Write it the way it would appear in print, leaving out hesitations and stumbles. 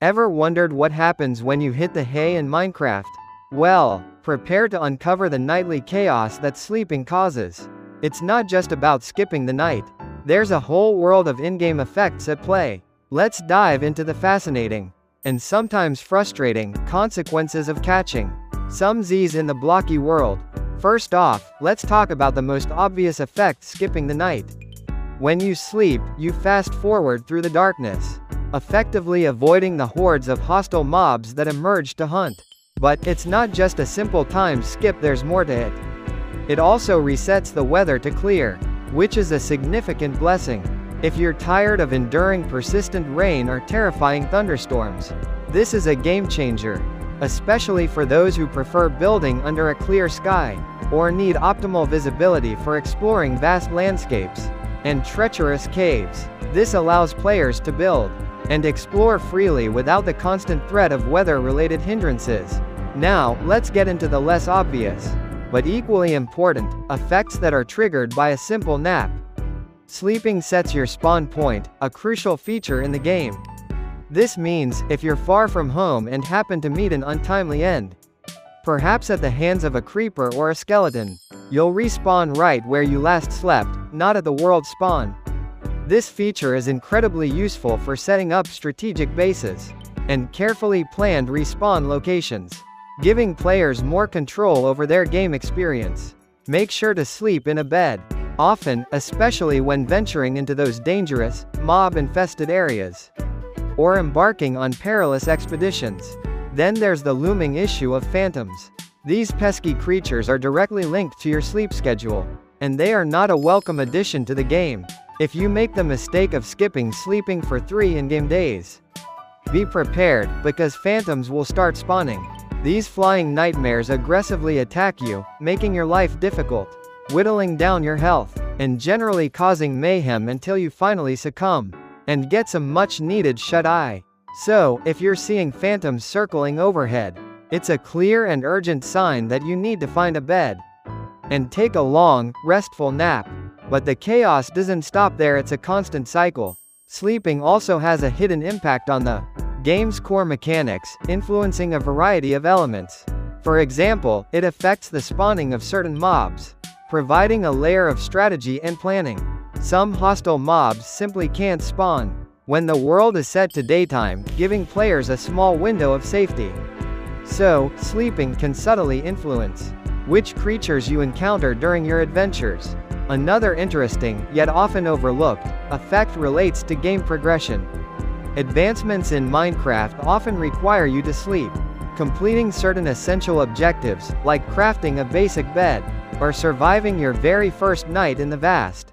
Ever wondered what happens when you hit the hay in Minecraft? Well, prepare to uncover the nightly chaos that sleeping causes. It's not just about skipping the night. There's a whole world of in-game effects at play. Let's dive into the fascinating, and sometimes frustrating, consequences of catching some Z's in the blocky world. First off, let's talk about the most obvious effect skipping the night. When you sleep, you fast forward through the darkness, effectively avoiding the hordes of hostile mobs that emerge to hunt. But it's not just a simple time skip, there's more to it. It also resets the weather to clear, which is a significant blessing. If you're tired of enduring persistent rain or terrifying thunderstorms, this is a game changer, especially for those who prefer building under a clear sky, or need optimal visibility for exploring vast landscapes and treacherous caves. This allows players to build and explore freely without the constant threat of weather-related hindrances. Now, let's get into the less obvious, but equally important, effects that are triggered by a simple nap. Sleeping sets your spawn point, a crucial feature in the game. This means, if you're far from home and happen to meet an untimely end, perhaps at the hands of a creeper or a skeleton, you'll respawn right where you last slept, not at the world spawn. This feature is incredibly useful for setting up strategic bases and carefully planned respawn locations, giving players more control over their game experience. Make sure to sleep in a bed often, especially when venturing into those dangerous, mob-infested areas, or embarking on perilous expeditions. Then there's the looming issue of phantoms. These pesky creatures are directly linked to your sleep schedule, and they are not a welcome addition to the game. If you make the mistake of skipping sleeping for 3 in-game days, be prepared, because phantoms will start spawning. These flying nightmares aggressively attack you, making your life difficult, whittling down your health, and generally causing mayhem until you finally succumb and get some much-needed shut-eye. So, if you're seeing phantoms circling overhead, it's a clear and urgent sign that you need to find a bed and take a long, restful nap. But the chaos doesn't stop there, it's a constant cycle. Sleeping also has a hidden impact on the game's core mechanics, influencing a variety of elements. For example, it affects the spawning of certain mobs, providing a layer of strategy and planning. Some hostile mobs simply can't spawn when the world is set to daytime, giving players a small window of safety. So, sleeping can subtly influence which creatures you encounter during your adventures. Another interesting, yet often overlooked, effect relates to game progression. Advancements in Minecraft often require you to sleep, completing certain essential objectives, like crafting a basic bed, or surviving your very first night in the vast,